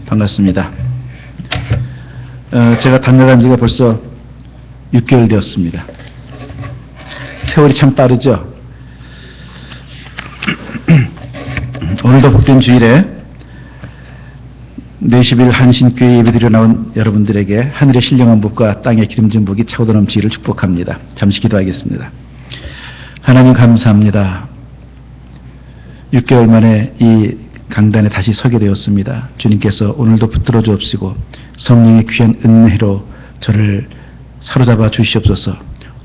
반갑습니다. 제가 다녀간 지가 벌써 6개월 되었습니다. 세월이 참 빠르죠? 오늘도 복된 주일에 40일 한신교회 예배드려 나온 여러분들에게 하늘의 신령한 복과 땅의 기름진 복이 차고도 넘치기를 축복합니다. 잠시 기도하겠습니다. 하나님 감사합니다. 6개월 만에 이 강단에 다시 서게 되었습니다. 주님께서 오늘도 붙들어 주옵시고 성령의 귀한 은혜로 저를 사로잡아 주시옵소서.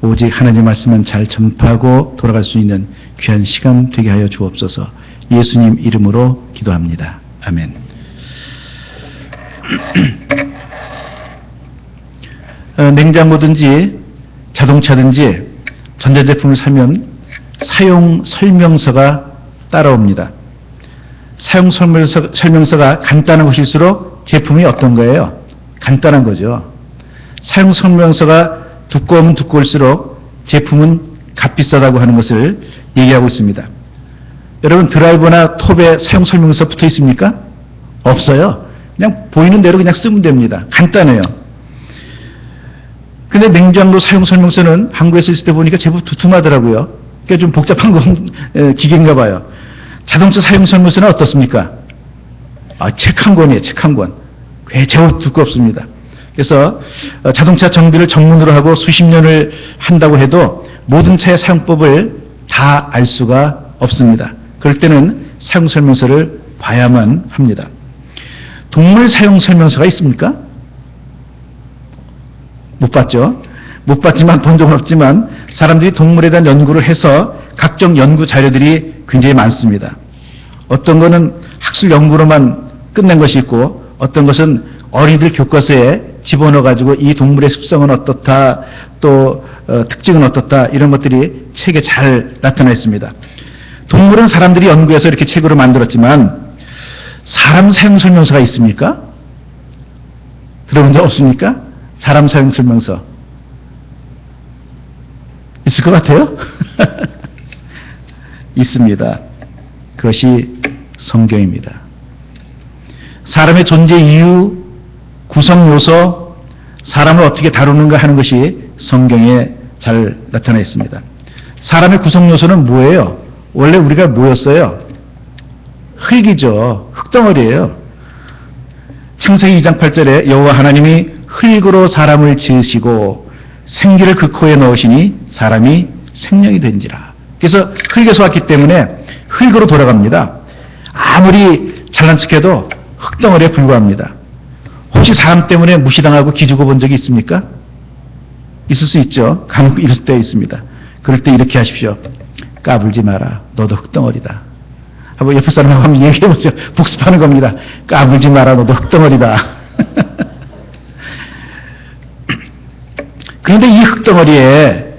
오직 하나님의 말씀만 잘 전파하고 돌아갈 수 있는 귀한 시간 되게 하여 주옵소서. 예수님 이름으로 기도합니다. 아멘. 냉장고든지 자동차든지 전자제품을 사면 사용 설명서가 따라옵니다. 사용 설명서가 간단한 것일수록 제품이 어떤 거예요? 간단한 거죠. 사용 설명서가 두꺼우면 두꺼울수록 제품은 값비싸다고 하는 것을 얘기하고 있습니다. 여러분 드라이버나 톱에 사용 설명서 붙어 있습니까? 없어요. 그냥 보이는 대로 그냥 쓰면 됩니다. 간단해요. 근데 냉장고 사용 설명서는 한국에서 있을 때 보니까 제법 두툼하더라고요. 그러니까 좀 복잡한 기계인가 봐요. 자동차 사용 설명서는 어떻습니까? 책 한 권이에요. 책 한 권. 제법 두껍습니다. 그래서 자동차 정비를 전문으로 하고 수십 년을 한다고 해도 모든 차의 사용법을 다 알 수가 없습니다. 그럴 때는 사용 설명서를 봐야만 합니다. 동물 사용 설명서가 있습니까? 못 봤죠. 못 봤지만 본 적은 없지만 사람들이 동물에 대한 연구를 해서 각종 연구 자료들이 굉장히 많습니다. 어떤 거는 학술 연구로만 끝낸 것이 있고 어떤 것은 어린이들 교과서에 집어넣어가지고 이 동물의 습성은 어떻다 또 특징은 어떻다 이런 것들이 책에 잘 나타나 있습니다. 동물은 사람들이 연구해서 이렇게 책으로 만들었지만 사람 사용 설명서가 있습니까? 들어본 적 없습니까? 사람 사용 설명서 있을 것 같아요? 있습니다. 그것이 성경입니다. 사람의 존재 이유, 구성 요소, 사람을 어떻게 다루는가 하는 것이 성경에 잘 나타나 있습니다. 사람의 구성 요소는 뭐예요? 원래 우리가 뭐였어요? 흙이죠. 흙덩어리예요. 창세기 2장 8절에 여호와 하나님이 흙으로 사람을 지으시고 생기를 그 코에 넣으시니 사람이 생명이 된지라. 그래서 흙에서 왔기 때문에 흙으로 돌아갑니다. 아무리 잘난 척해도 흙덩어리에 불과합니다. 혹시 사람 때문에 무시당하고 기죽어 본 적이 있습니까? 있을 수 있죠. 간혹 이럴 때 있습니다. 그럴 때 이렇게 하십시오. 까불지 마라. 너도 흙덩어리다. 한번 옆에 사람하고 한번 얘기해보세요. 복습하는 겁니다. 까불지 마라. 너도 흙덩어리다. 그런데 이 흙덩어리에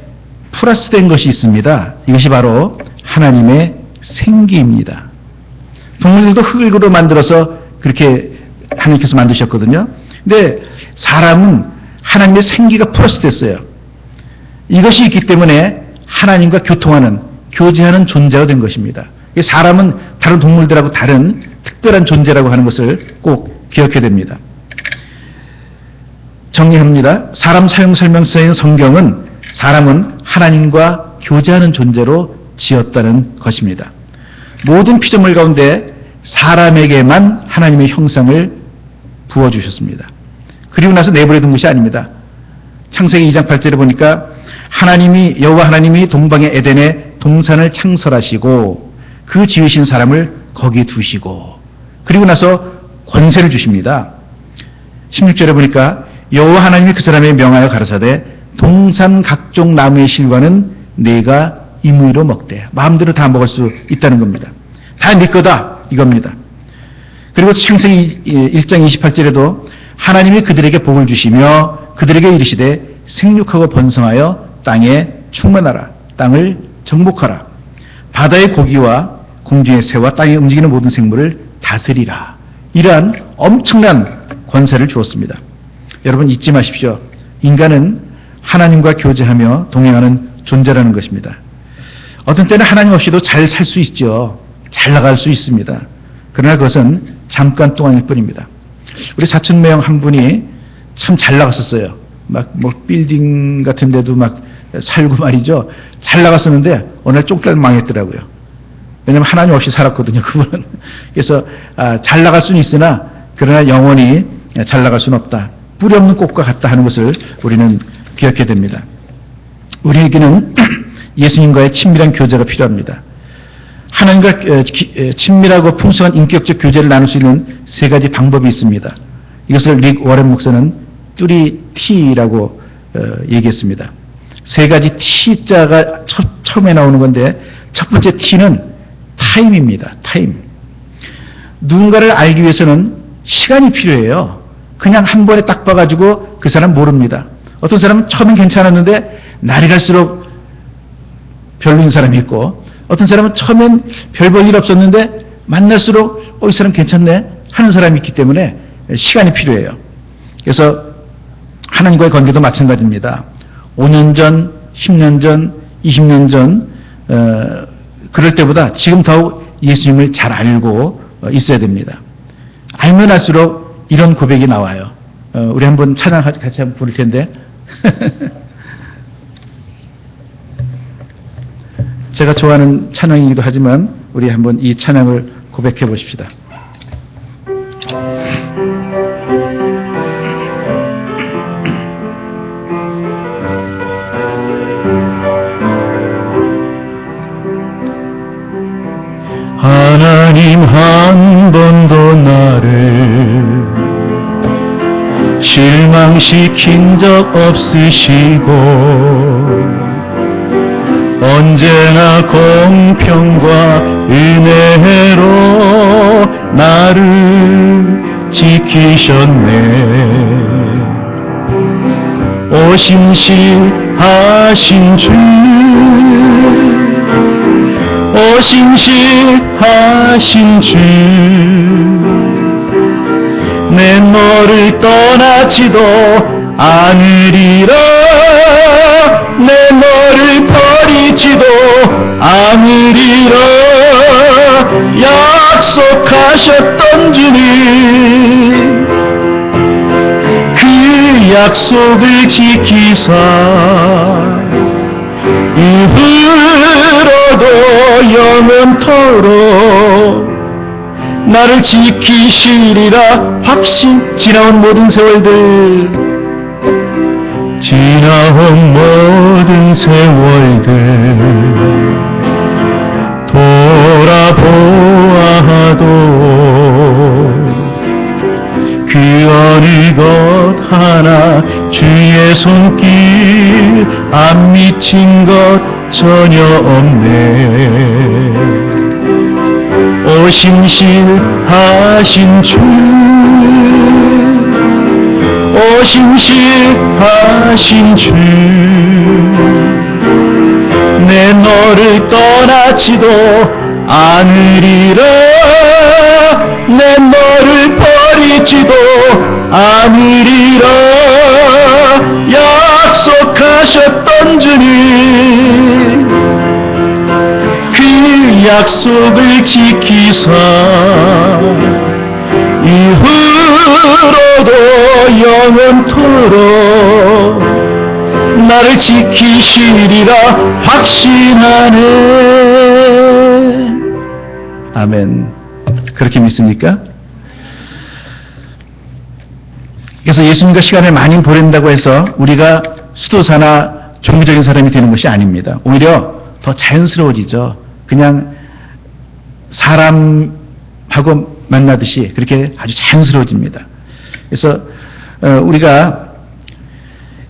플러스된 것이 있습니다. 이것이 바로 하나님의 생기입니다. 동물들도 흙으로 만들어서 그렇게 하나님께서 만드셨거든요. 근데 사람은 하나님의 생기가 플러스됐어요. 이것이 있기 때문에 하나님과 교통하는, 교제하는 존재가 된 것입니다. 사람은 다른 동물들하고 다른 특별한 존재라고 하는 것을 꼭 기억해야 됩니다. 정리합니다. 사람 사용 설명서인 성경은 사람은 하나님과 교제하는 존재로 지었다는 것입니다. 모든 피조물 가운데 사람에게만 하나님의 형상을 부어주셨습니다. 그리고 나서 내버려둔 것이 아닙니다. 창세기 2장 8절에 보니까 여호와 하나님이 동방의 에덴에 동산을 창설하시고 그 지으신 사람을 거기 두시고 그리고 나서 권세를 주십니다. 16절에 보니까 여호와 하나님이 그 사람에 명하여 가라사대 동산 각종 나무의 실과는 네가 임의로 먹되 마음대로 다 먹을 수 있다는 겁니다. 다 네 거다 이겁니다. 그리고 창세기 1장 28절에도 하나님이 그들에게 복을 주시며 그들에게 이르시되 생육하고 번성하여 땅에 충만하라. 땅을 정복하라. 바다의 고기와 공중의 새와 땅에 움직이는 모든 생물을 다스리라. 이러한 엄청난 권세를 주었습니다. 여러분 잊지 마십시오. 인간은 하나님과 교제하며 동행하는 존재라는 것입니다. 어떤 때는 하나님 없이도 잘 살 수 있죠. 잘 나갈 수 있습니다. 그러나 그것은 잠깐 동안일 뿐입니다. 우리 사촌매형 한 분이 참 잘 나갔었어요. 막 뭐 빌딩 같은 데도 막 살고 말이죠. 잘 나갔었는데 어느 날 쫑딱 망했더라고요. 왜냐면 하나님 없이 살았거든요, 그분은. 그래서 잘 나갈 수는 있으나 그러나 영원히 잘 나갈 수는 없다. 뿌리 없는 꽃과 같다 하는 것을 우리는 기억해야 됩니다. 우리에게는 예수님과의 친밀한 교제가 필요합니다. 하나님과 친밀하고 풍성한 인격적 교제를 나눌 수 있는 세 가지 방법이 있습니다. 이것을 릭 워렌 목사는 3T라고 얘기했습니다. 세 가지 T자가 처음에 나오는 건데 첫 번째 T는 타임입니다. 타임. 누군가를 알기 위해서는 시간이 필요해요. 그냥 한 번에 딱 봐가지고 그 사람 모릅니다. 어떤 사람은 처음엔 괜찮았는데 날이 갈수록 별로인 사람이 있고 어떤 사람은 처음엔 별 볼 일 없었는데 만날수록 이 사람 괜찮네 하는 사람이 있기 때문에 시간이 필요해요. 그래서 하나님과의 관계도 마찬가지입니다. 5년 전, 10년 전, 20년 전 그럴 때보다 지금 더욱 예수님을 잘 알고 있어야 됩니다. 알면 알수록 이런 고백이 나와요. 우리 한번 찬양 같이 한번 부를 텐데 제가 좋아하는 찬양이기도 하지만 우리 한번 이 찬양을 고백해 보십시다. 하나님 한 번도 나를 실망시킨 적 없으시고 언제나 공평과 은혜로 나를 지키셨네. 오심실하신 주, 오심실하신 주, 내 너를 떠나지도 않으리라. 내 너를 버리지도 않으리라. 약속하셨던 주님, 그 약속을 지키사 이후로도 영원토록 나를 지키시리라. 확신. 지나온 모든 세월들, 지나온 모든 세월들 돌아보아도 그 어느 것 하나 주의 손길 안 미친 것 전혀 없네. 오심실하신 주, 오심실하신 주, 내 너를 떠나지도 않으리라. 내 너를 버리지도 않으리라. 약속하셨던 주님, 그 약속을 지키사 이후로도 영원토록 나를 지키시리라 확신하네. 아멘. 그렇게 믿습니까? 그래서 예수님과 시간을 많이 보낸다고 해서 우리가 수도사나 종교적인 사람이 되는 것이 아닙니다. 오히려 더 자연스러워지죠. 그냥 사람하고 만나듯이 그렇게 아주 자연스러워집니다. 그래서 우리가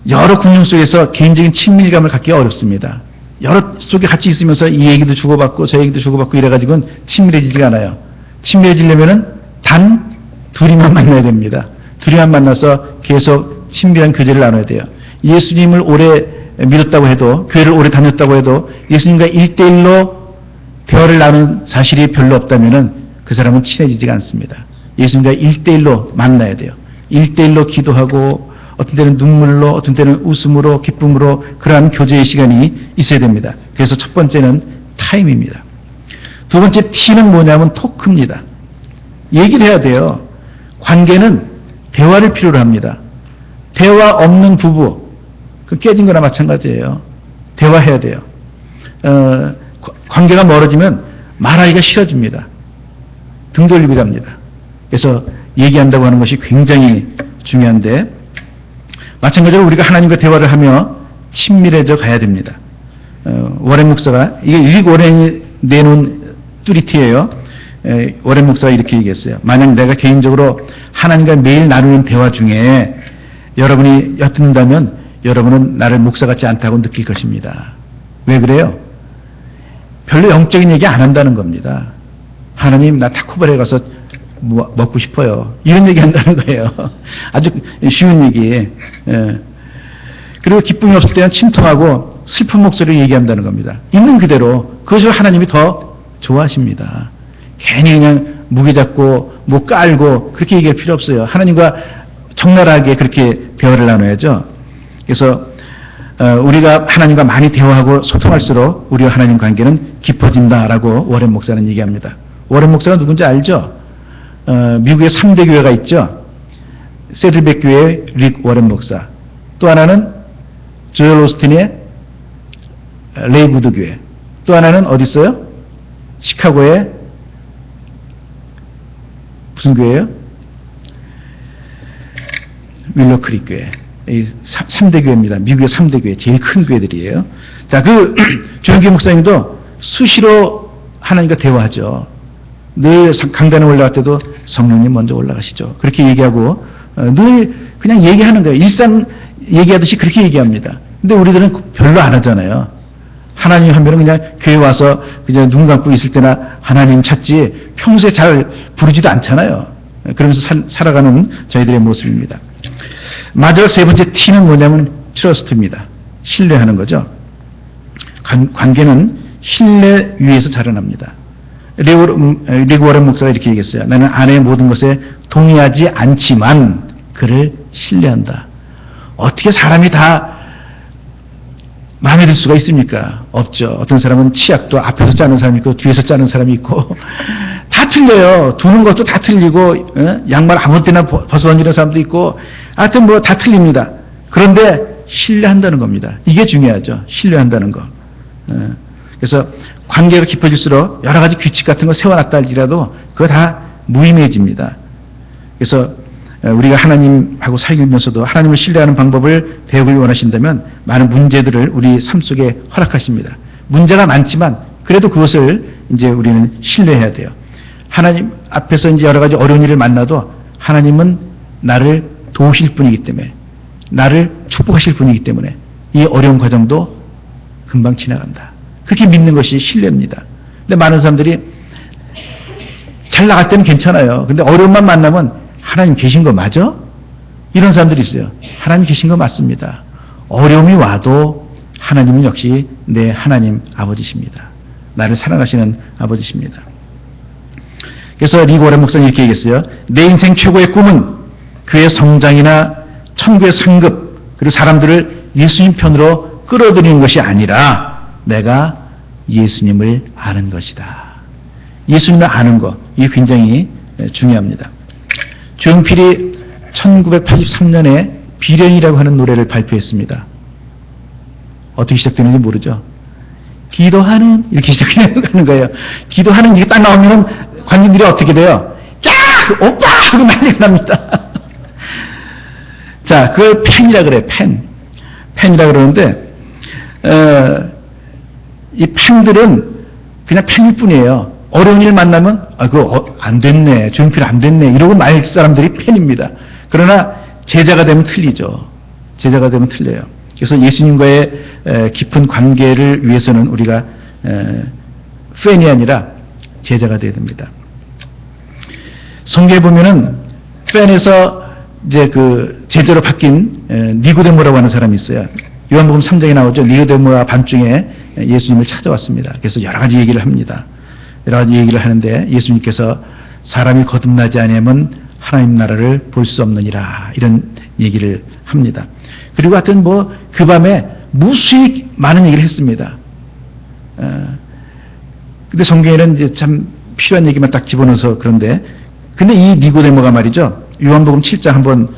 여러 군중 속에서 개인적인 친밀감을 갖기가 어렵습니다. 여러 속에 같이 있으면서 이 얘기도 주고받고 저 얘기도 주고받고 이래가지고는 친밀해지지가 않아요. 친밀해지려면은 단 둘이만 만나야 됩니다. 둘이만 만나서 계속 친밀한 교제를 나눠야 돼요. 예수님을 오래 믿었다고 해도, 교회를 오래 다녔다고 해도 예수님과 1대1로 대화를 나눈 사실이 별로 없다면은 그 사람은 친해지지가 않습니다. 예수님과 1대1로 만나야 돼요. 1대1로 기도하고 어떤 때는 눈물로, 어떤 때는 웃음으로, 기쁨으로 그러한 교제의 시간이 있어야 됩니다. 그래서 첫 번째는 타임입니다. 두 번째 T는 뭐냐면 토크입니다. 얘기를 해야 돼요. 관계는 대화를 필요로 합니다. 대화 없는 부부, 그 깨진 거나 마찬가지예요. 대화해야 돼요. 관계가 멀어지면 말하기가 싫어집니다. 등 돌리고 잡니다. 그래서 얘기한다고 하는 것이 굉장히 중요한데, 마찬가지로 우리가 하나님과 대화를 하며 친밀해져 가야 됩니다. 워렌 목사가, 이게 릭 워렌이 내놓은 뚜리티예요. 워렌 목사가 이렇게 얘기했어요. 만약 내가 개인적으로 하나님과 매일 나누는 대화 중에 여러분이 엿듣는다면 여러분은 나를 목사 같지 않다고 느낄 것입니다. 왜 그래요? 별로 영적인 얘기 안 한다는 겁니다. 하나님, 나 타코발에 가서 먹고 싶어요. 이런 얘기 한다는 거예요. 아주 쉬운 얘기. 그리고 기쁨이 없을 때는 침통하고 슬픈 목소리로 얘기한다는 겁니다. 있는 그대로. 그것을 하나님이 더 좋아하십니다. 괜히 그냥 무게 잡고 뭐 깔고 그렇게 얘기할 필요 없어요. 하나님과 적나라하게 그렇게 대화를 나눠야죠. 그래서 우리가 하나님과 많이 대화하고 소통할수록 우리와 하나님 관계는 깊어진다라고 워렌 목사는 얘기합니다. 워렌 목사가 누군지 알죠? 미국에 3대 교회가 있죠. 세들백 교회의 릭 워렌 목사, 또 하나는 조엘 오스틴의 레이구드 교회, 또 하나는 어디 있어요? 시카고의 무슨 교회예요? 윌러 크릭 교회. 이 3대 교회입니다. 미국의 3대 교회, 제일 큰 교회들이에요. 자, 그 조영기 목사님도 수시로 하나님과 대화하죠. 늘 강단에 올라갈 때도 성령님 먼저 올라가시죠. 그렇게 얘기하고 늘 그냥 얘기하는 거예요. 일상 얘기하듯이 그렇게 얘기합니다. 근데 우리들은 별로 안 하잖아요. 하나님 하면은 그냥 교회 와서 그냥 눈 감고 있을 때나 하나님 찾지 평소에 잘 부르지도 않잖아요. 그러면서 살아가는 저희들의 모습입니다. 마지막 세 번째 T는 뭐냐면 트러스트입니다. 신뢰하는 거죠. 관계는 신뢰 위에서 자라납니다. 리그 워렌 목사가 이렇게 얘기했어요. 나는 아내의 모든 것에 동의하지 않지만 그를 신뢰한다. 어떻게 사람이 다 마음에 들 수가 있습니까? 없죠. 어떤 사람은 치약도 앞에서 짜는 사람이 있고 뒤에서 짜는 사람이 있고 다 틀려요. 두는 것도 다 틀리고 양말 아무 때나 벗어 던지는 사람도 있고 하여튼 뭐 다 틀립니다. 그런데 신뢰한다는 겁니다. 이게 중요하죠. 신뢰한다는 거. 그래서 관계가 깊어질수록 여러 가지 규칙 같은 거 세워놨다 할지라도 그거 다 무의미해집니다. 그래서 우리가 하나님하고 살면서도 하나님을 신뢰하는 방법을 배우길 원하신다면 많은 문제들을 우리 삶 속에 허락하십니다. 문제가 많지만 그래도 그것을 이제 우리는 신뢰해야 돼요. 하나님 앞에서 이제 여러 가지 어려운 일을 만나도 하나님은 나를 도우실 분이기 때문에, 나를 축복하실 분이기 때문에 이 어려운 과정도 금방 지나간다. 그렇게 믿는 것이 신뢰입니다. 근데 많은 사람들이 잘 나갈 때는 괜찮아요. 근데 어려움만 만나면 하나님 계신 거 맞아? 이런 사람들이 있어요. 하나님 계신 거 맞습니다. 어려움이 와도 하나님은 역시 내 하나님 아버지십니다. 나를 사랑하시는 아버지십니다. 그래서 리그 워렌 목사는 이렇게 얘기했어요. 내 인생 최고의 꿈은 교회 성장이나 천국의 상급, 그리고 사람들을 예수님 편으로 끌어들이는 것이 아니라 내가 예수님을 아는 것이다. 예수님을 아는 것, 이게 굉장히 중요합니다. 조용필이 1983년에 비련이라고 하는 노래를 발표했습니다. 어떻게 시작되는지 모르죠. 기도하는, 이렇게 시작하는 거예요. 기도하는 이게 딱 나오면 관객들이 어떻게 돼요? 야! 오빠! 하고 난리가 납니다. 자, 그걸 팬이라 그래요. 팬이라 그러는데 이 팬들은 그냥 팬일 뿐이에요. 어려운 일 만나면 그거 안 됐네, 조용필 안 됐네 이러고 말 사람들이 팬입니다. 그러나 제자가 되면 틀리죠. 제자가 되면 틀려요. 그래서 예수님과의 깊은 관계를 위해서는 우리가 팬이 아니라 제자가 되어야 됩니다. 성경에 보면은 팬에서 이제 그 제자로 바뀐 니고데모라고 하는 사람이 있어요. 요한복음 3장에 나오죠. 니고데모가 밤중에 예수님을 찾아왔습니다. 그래서 여러 가지 얘기를 합니다. 여러 가지 얘기를 하는데 예수님께서 사람이 거듭나지 않으면 하나님 나라를 볼 수 없느니라 이런 얘기를 합니다. 그리고 하여튼 뭐 그 밤에 무수히 많은 얘기를 했습니다. 근데 성경에는 이제 참 필요한 얘기만 딱 집어넣어서 그런데 근데 이 니고데모가 말이죠. 요한복음 7장 한번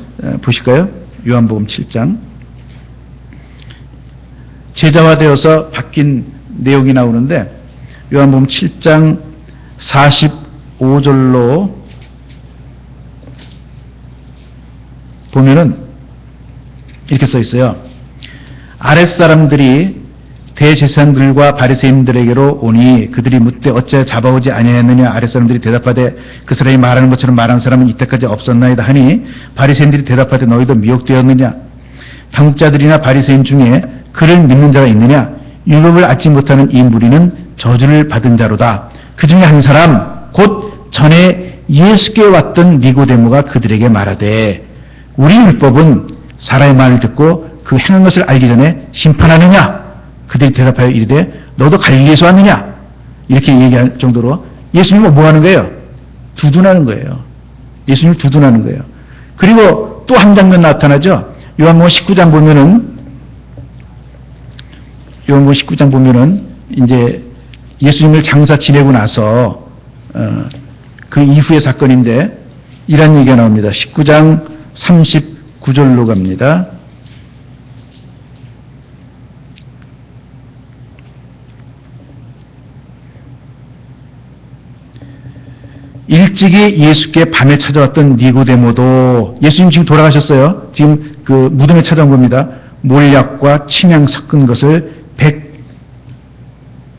보실까요? 요한복음 7장. 제자화되어서 바뀐 내용이 나오는데 요한복음 7장 45절로 보면은 이렇게 써 있어요. 아랫사람들이 대제사장들과 바리새인들에게로 오니 그들이 묻되 어찌하여 잡아오지 아니하였느냐. 아랫사람들이 대답하되 그 사람이 말하는 것처럼 말하는 사람은 이때까지 없었나이다 하니 바리새인들이 대답하되 너희도 미혹되었느냐. 당국자들이나 바리새인 중에 그를 믿는 자가 있느냐. 율법을 알지 못하는 이 무리는 저주를 받은 자로다. 그 중에 한 사람 곧 전에 예수께 왔던 니고데모가 그들에게 말하되 우리 율법은 사람의 말을 듣고 그 행한 것을 알기 전에 심판하느냐. 그들이 대답하여 이르되 너도 갈릴리에서 왔느냐. 이렇게 얘기할 정도로 예수님은 뭐 하는 거예요? 두둔하는 거예요. 예수님을 두둔하는 거예요. 그리고 또 한 장면 나타나죠. 요한복음 19장 보면은 이제 예수님을 장사 지내고 나서 그 이후의 사건인데 이런 얘기가 나옵니다. 19장 39절로 갑니다. 일찍이 예수께 밤에 찾아왔던 니고데모도 예수님 지금 돌아가셨어요. 지금 그 무덤에 찾아온 겁니다. 몰약과 침향 섞은 것을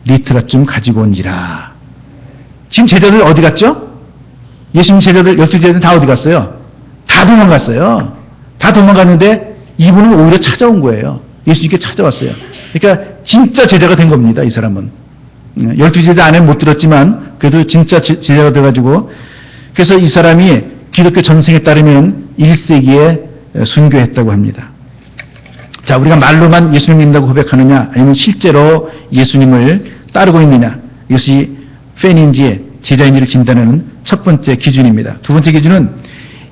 100리터쯤 가지고 온지라. 지금 제자들 어디 갔죠? 예수님 제자들 12제자들 다 어디 갔어요? 다 도망갔어요. 다 도망갔는데 이분은 오히려 찾아온 거예요. 예수님께 찾아왔어요. 그러니까 진짜 제자가 된 겁니다. 이 사람은. 12제자 안에 못 들었지만 그래도 진짜 제자가 돼가지고 그래서 이 사람이 기독교 전승에 따르면 1세기에 순교했다고 합니다. 자, 우리가 말로만 예수님 믿는다고 고백하느냐 아니면 실제로 예수님을 따르고 있느냐, 이것이 팬인지 제자인지를 진단하는 첫 번째 기준입니다. 두 번째 기준은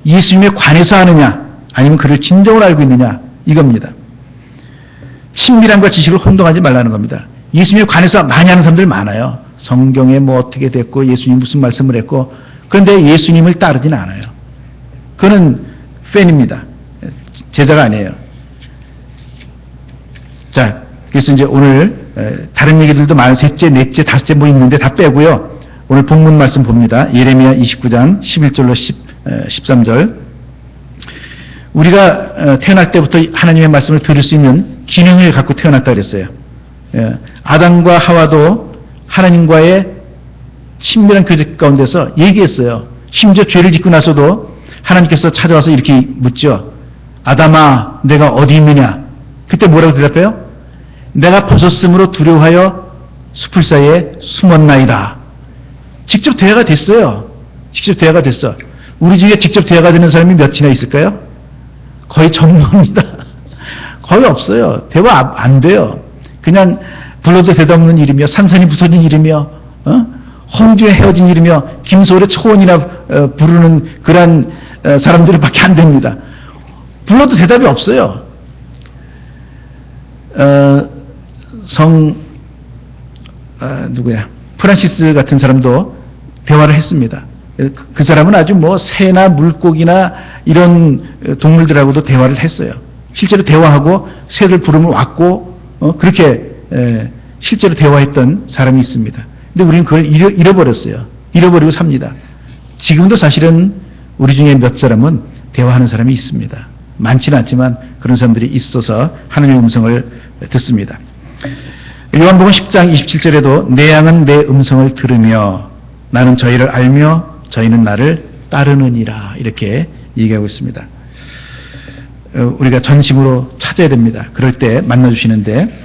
예수님에 관해서 아느냐 아니면 그를 진정으로 알고 있느냐 이겁니다. 친밀함과 지식을 혼동하지 말라는 겁니다. 예수님에 관해서 많이 아는 사람들 많아요. 성경에 뭐 어떻게 됐고 예수님 무슨 말씀을 했고, 그런데 예수님을 따르지는 않아요. 그는 팬입니다. 제자가 아니에요. 자, 그래서 이제 오늘 다른 얘기들도 많은 셋째, 넷째, 다섯째 뭐 있는데 다 빼고요. 오늘 본문 말씀 봅니다. 예레미야 29장 11절로 13절. 우리가 태어날 때부터 하나님의 말씀을 들을 수 있는 기능을 갖고 태어났다 그랬어요. 아담과 하와도 하나님과의 친밀한 교제 가운데서 얘기했어요. 심지어 죄를 짓고 나서도 하나님께서 찾아와서 이렇게 묻죠. 아담아, 내가 어디 있느냐? 그때 뭐라고 대답해요? 내가 벗었으므로 두려워하여 수풀 사이에 숨었나이다. 직접 대화가 됐어요. 직접 대화가 됐어. 우리 중에 직접 대화가 되는 사람이 몇이나 있을까요? 거의 전무합니다. 거의 없어요. 대화 안 돼요. 그냥 불러도 대답 없는 일이며 산산이 부서진 일이며 홍주에 헤어진 일이며 김소월의 초원이나 부르는 그런 사람들밖에 안 됩니다. 불러도 대답이 없어요. 누구야? 프란시스 같은 사람도 대화를 했습니다. 그 사람은 아주 뭐 새나 물고기나 이런 동물들하고도 대화를 했어요. 실제로 대화하고 새를 부르면 왔고 그렇게 실제로 대화했던 사람이 있습니다. 근데 우리는 그걸 잃어버렸어요. 잃어버리고 삽니다. 지금도 사실은 우리 중에 몇 사람은 대화하는 사람이 있습니다. 많지는 않지만 그런 사람들이 있어서 하나님의 음성을 듣습니다. 요한복음 10장 27절에도 내 양은 내 음성을 들으며 나는 저희를 알며 저희는 나를 따르느니라 이렇게 얘기하고 있습니다. 우리가 전심으로 찾아야 됩니다. 그럴 때 만나주시는데,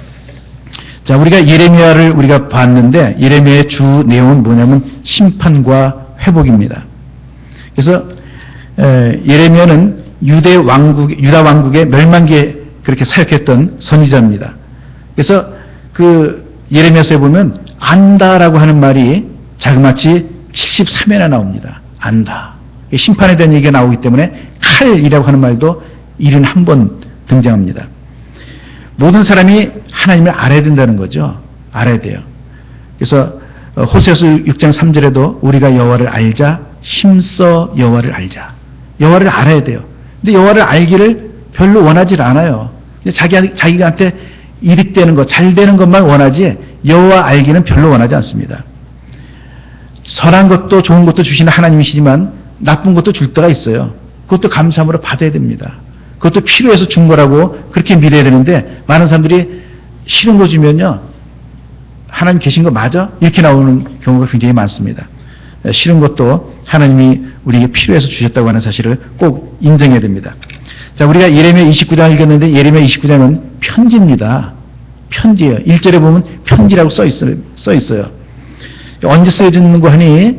자, 우리가 예레미야를 우리가 봤는데 예레미야의 주 내용은 뭐냐면 심판과 회복입니다. 그래서 예레미야는 유다 왕국의 멸망기에 그렇게 사역했던 선지자입니다. 그래서 그 예레미야서에 보면 안다라고 하는 말이 자그마치 73회나 나옵니다. 안다. 심판에 대한 얘기가 나오기 때문에 칼이라고 하는 말도 71번 등장합니다. 모든 사람이 하나님을 알아야 된다는 거죠. 알아야 돼요. 그래서 호세아서 6장 3절에도 우리가 여호와를 알자, 힘써 여호와를 알자. 여호와를 알아야 돼요. 근데 여호와를 알기를 별로 원하지 않아요. 자기한테 이익되는 것, 잘 되는 것만 원하지 여호와 알기는 별로 원하지 않습니다. 선한 것도 좋은 것도 주시는 하나님이시지만 나쁜 것도 줄 때가 있어요. 그것도 감사함으로 받아야 됩니다. 그것도 필요해서 준 거라고 그렇게 믿어야 되는데 많은 사람들이 싫은 거 주면요. 하나님 계신 거 맞아? 이렇게 나오는 경우가 굉장히 많습니다. 싫은 것도 하나님이 우리에게 필요해서 주셨다고 하는 사실을 꼭 인정해야 됩니다. 자, 우리가 예레미야 29장 읽었는데 예레미야 29장은 편지입니다. 편지예요. 1절에 보면 편지라고 써 있어요. 언제 쓰여졌는고 하니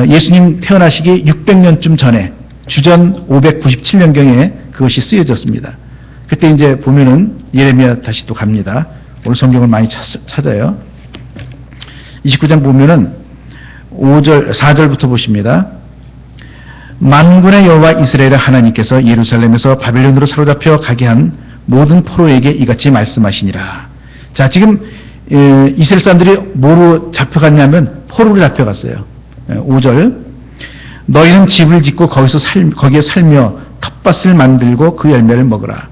예수님 태어나시기 600년쯤 전에 주전 597년경에 그것이 쓰여졌습니다. 그때 이제 보면은 예레미야 다시 또 갑니다. 오늘 성경을 많이 찾아요. 29장 보면은 5절, 4절부터 보십니다. 만군의 여호와 이스라엘의 하나님께서 예루살렘에서 바벨론으로 사로잡혀 가게 한 모든 포로에게 이같이 말씀하시니라. 자, 지금 이스라엘 사람들이 뭐로 잡혀갔냐면 포로로 잡혀갔어요. 5절. 너희는 집을 짓고 거기에 살며 텃밭을 만들고 그 열매를 먹으라.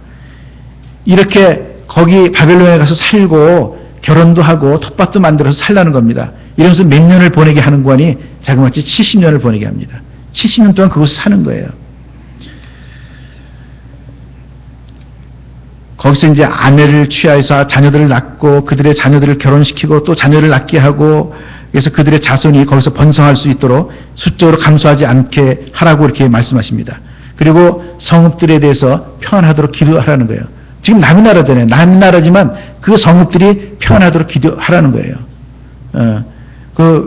이렇게 거기 바벨론에 가서 살고 결혼도 하고 텃밭도 만들어서 살라는 겁니다. 이러면서 몇 년을 보내게 하는 거니 자그마치 70년을 보내게 합니다. 70년 동안 그곳에 사는 거예요. 거기서 이제 아내를 취하여서 자녀들을 낳고 그들의 자녀들을 결혼시키고 또 자녀를 낳게 하고 그래서 그들의 자손이 거기서 번성할 수 있도록 수적으로 감소하지 않게 하라고 이렇게 말씀하십니다. 그리고 성읍들에 대해서 평안하도록 기도하라는 거예요. 지금 남의 나라잖아요. 남의 나라지만 그 성읍들이 평안하도록 기도하라는 거예요.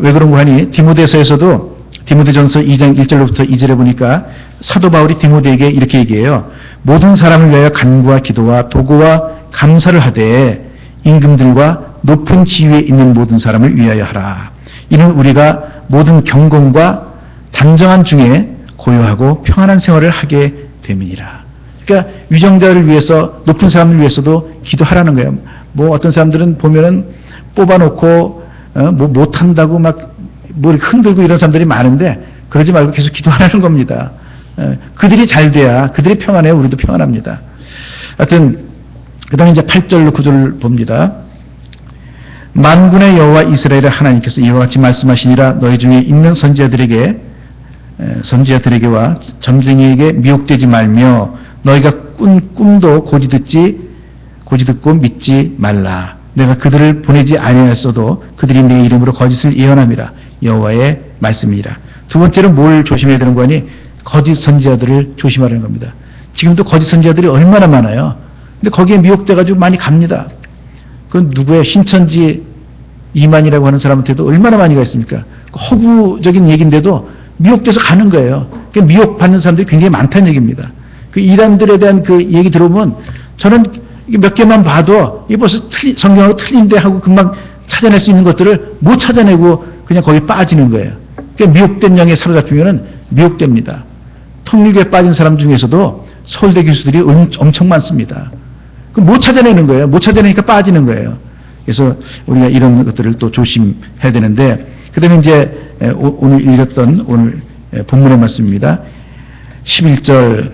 왜 그런 거 하니 디모데서에서도 디모데전서 2장 1절로부터 2절에 보니까 사도 바울이 디모데에게 이렇게 얘기해요. 모든 사람을 위하여 간구와 기도와 도구와 감사를 하되 임금들과 높은 지위에 있는 모든 사람을 위하여 하라. 이는 우리가 모든 경건과 단정한 중에 고요하고 평안한 생활을 하게 됨이니라. 그러니까 위정자를 위해서 높은 사람을 위해서도 기도하라는 거예요. 뭐 어떤 사람들은 보면은 뽑아놓고 뭐 못한다고 막 뭐 흔들고 이런 사람들이 많은데 그러지 말고 계속 기도하라는 겁니다. 그들이 잘 돼야 그들이 평안해야 우리도 평안합니다. 하여튼 그 다음에 이제 8절로 9절을 봅니다. 만군의 여호와 이스라엘의 하나님께서 이와 같이 말씀하시니라. 너희 중에 있는 선지자들에게와 점쟁이에게 미혹되지 말며 너희가 꿈도 고지 듣고 믿지 말라. 내가 그들을 보내지 아니하였어도 그들이 내 이름으로 거짓을 예언함이라. 여호와의 말씀이라. 두 번째로 뭘 조심해야 되는 거니? 거짓 선지자들을 조심하라는 겁니다. 지금도 거짓 선지자들이 얼마나 많아요. 근데 거기에 미혹돼가지고 많이 갑니다. 그건 누구의 신천지 이만이라고 하는 사람한테도 얼마나 많이 가 있습니까? 허구적인 얘기인데도 미혹돼서 가는 거예요. 그러니까 미혹받는 사람들이 굉장히 많다는 얘기입니다. 그 이단들에 대한 그 얘기 들어보면 저는 몇 개만 봐도 이게 벌써 성경하고 틀린데 하고 금방 찾아낼 수 있는 것들을 못 찾아내고 그냥 거기에 빠지는 거예요. 그러니까 미혹된 영에 사로잡히면은 미혹됩니다. 통일교에 빠진 사람 중에서도 서울대 교수들이 엄청 많습니다. 못 찾아내는 거예요. 못 찾아내니까 빠지는 거예요. 그래서 우리가 이런 것들을 또 조심해야 되는데, 그 다음에 이제 오늘 읽었던 오늘 본문의 말씀입니다. 11절,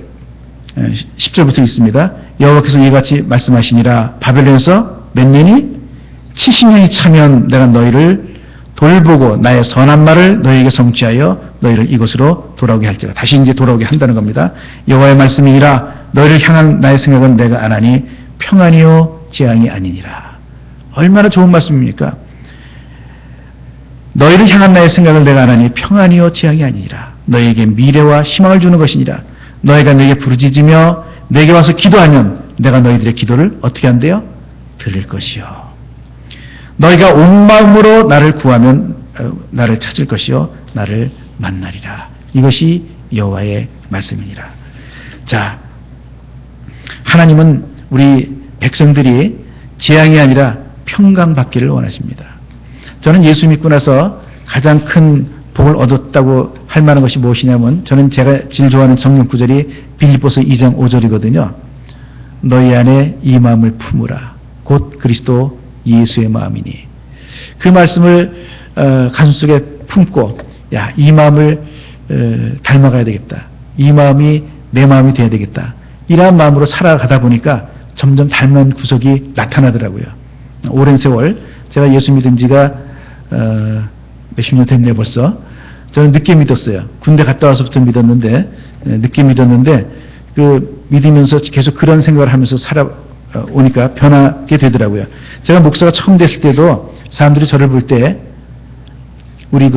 10절부터 있습니다. 여호와께서 이같이 말씀하시니라. 바벨론에서 몇 년이? 70년이 차면 내가 너희를 돌보고 나의 선한 말을 너희에게 성취하여 너희를 이곳으로 돌아오게 할지라. 다시 이제 돌아오게 한다는 겁니다. 여호와의 말씀이니라. 너희를 향한 나의 생각은 내가 안 하니 평안이요 재앙이 아니니라. 얼마나 좋은 말씀입니까? 너희를 향한 나의 생각을 내가 안 하니 평안이요 재앙이 아니니라. 너희에게 미래와 희망을 주는 것이니라. 너희가 내게 부르짖으며 내게 와서 기도하면 내가 너희들의 기도를 어떻게 한대요? 들을 것이요. 너희가 온 마음으로 나를 구하면 나를 찾을 것이요 나를 만나리라. 이것이 여호와의 말씀이니라. 자, 하나님은 우리 백성들이 재앙이 아니라 평강받기를 원하십니다. 저는 예수 믿고 나서 가장 큰 복을 얻었다고 할 만한 것이 무엇이냐면, 저는 제가 제일 좋아하는 성경 구절이 빌립보서 2장 5절이거든요. 너희 안에 이 마음을 품으라. 곧 그리스도 예수의 마음이니. 그 말씀을 가슴속에 품고, 야, 이 마음을 닮아가야 되겠다. 이 마음이 내 마음이 돼야 되겠다. 이러한 마음으로 살아가다 보니까 점점 닮은 구석이 나타나더라고요. 오랜 세월 제가 예수 믿은 지가 몇십 년 됐네요 벌써. 저는 늦게 믿었어요. 군대 갔다 와서부터 믿었는데 늦게 믿었는데 그 믿으면서 계속 그런 생각을 하면서 살아오니까 변하게 되더라고요. 제가 목사가 처음 됐을 때도 사람들이 저를 볼 때 우리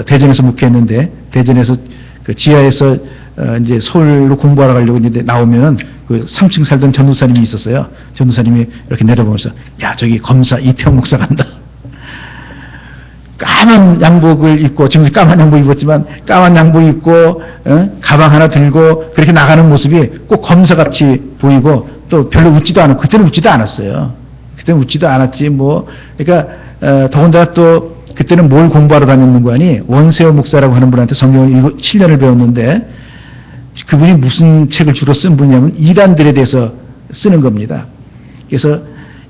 대전에서 목회했는데 대전에서 그 지하에서 이제 서울로 공부하러 가려고 이제 나오면 그 3층 살던 전도사님이 있었어요. 전도사님이 이렇게 내려보면서 야 저기 검사 이태원 목사 간다. 까만 양복을 입고 지금 까만 양복 입었지만 까만 양복 입고 가방 하나 들고 그렇게 나가는 모습이 꼭 검사같이 보이고 또 별로 웃지도 않고 그때는 웃지도 않았어요. 그때는 웃지도 않았지 뭐 그러니까 더군다나 또 그때는 뭘 공부하러 다녔는가 하니 원세호 목사라고 하는 분한테 성경을 7년을 배웠는데 그분이 무슨 책을 주로 쓴 분이냐면 이단들에 대해서 쓰는 겁니다. 그래서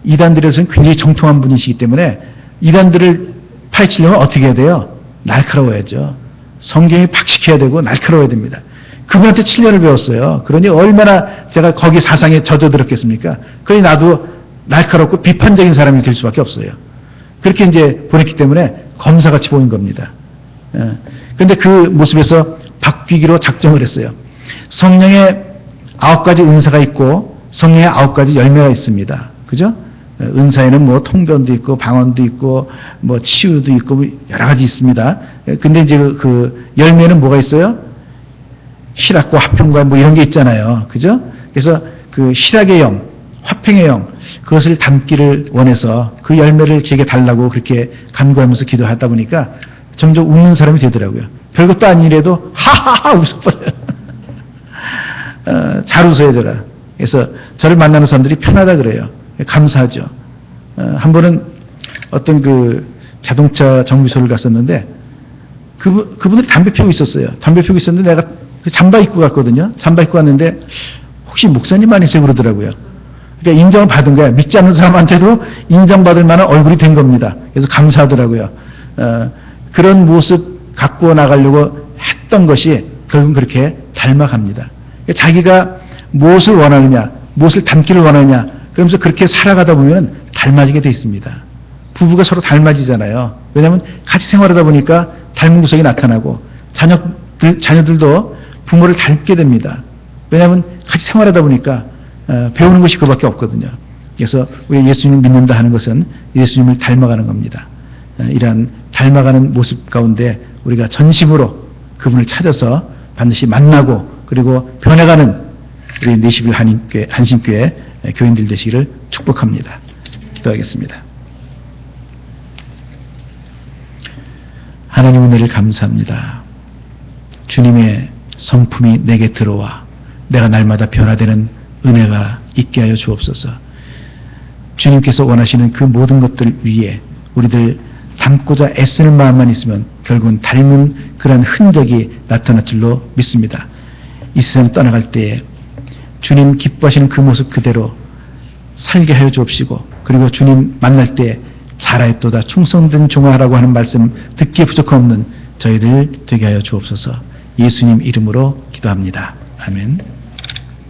이단들에 대해서는 굉장히 정통한 분이시기 때문에 이단들을 파헤치려면 어떻게 해야 돼요? 날카로워야죠. 성경이 박식해야 되고 날카로워야 됩니다. 그분한테 7년을 배웠어요. 그러니 얼마나 제가 거기 사상에 젖어들었겠습니까? 그러니 나도 날카롭고 비판적인 사람이 될 수밖에 없어요. 그렇게 이제 보냈기 때문에 검사같이 보인 겁니다. 그런데 그 모습에서 바뀌기로 작정을 했어요. 성령의 9가지 은사가 있고 성령의 9가지 열매가 있습니다. 그죠? 은사에는 뭐 통변도 있고 방언도 있고 뭐 치유도 있고 뭐 여러 가지 있습니다. 근데 이제 그 열매는 뭐가 있어요? 희락과 화평과 뭐 이런 게 있잖아요. 그죠? 그래서 그 희락의 영, 화평의 영, 그것을 담기를 원해서 그 열매를 제게 달라고 그렇게 간구하면서 기도하다 보니까 점점 웃는 사람이 되더라고요. 별것도 아니래도 하하하 웃어버려요. 잘 웃어요, 제가. 그래서 저를 만나는 사람들이 편하다 그래요. 감사하죠. 한 번은 어떤 그 자동차 정비소를 갔었는데 그분들이 담배 피우고 있었어요. 담배 피우고 있었는데 내가 그 잠바 입고 갔거든요. 잠바 입고 갔는데 혹시 목사님 아니세요? 그러더라고요. 그러니까 인정을 받은 거야. 믿지 않는 사람한테도 인정받을 만한 얼굴이 된 겁니다. 그래서 감사하더라고요. 그런 모습 갖고 나가려고 했던 것이 결국은 그렇게 닮아갑니다. 자기가 무엇을 원하느냐, 무엇을 담기를 원하느냐, 그러면서 그렇게 살아가다 보면 닮아지게 돼 있습니다. 부부가 서로 닮아지잖아요. 왜냐하면 같이 생활하다 보니까 닮은 구석이 나타나고 자녀들도 부모를 닮게 됩니다. 왜냐하면 같이 생활하다 보니까 배우는 것이 그밖에 없거든요. 그래서 우리 예수님을 믿는다 하는 것은 예수님을 닮아가는 겁니다. 이러한 닮아가는 모습 가운데 우리가 전심으로 그분을 찾아서 반드시 만나고 그리고 변해가는 우리 내시빌 한신교회 교인들 되시기를 축복합니다. 기도하겠습니다. 하나님 은혜를 감사합니다. 주님의 성품이 내게 들어와 내가 날마다 변화되는 은혜가 있게 하여 주옵소서. 주님께서 원하시는 그 모든 것들 위에 우리들 닮고자 애쓰는 마음만 있으면 결국은 닮은 그런 흔적이 나타날 줄로 믿습니다. 이 세상 떠나갈 때에 주님 기뻐하시는 그 모습 그대로 살게 하여 주옵시고 그리고 주님 만날 때 잘하였도다 충성된 종아라고 하는 말씀 듣기에 부족함없는 저희들 되게 하여 주옵소서. 예수님 이름으로 기도합니다. 아멘.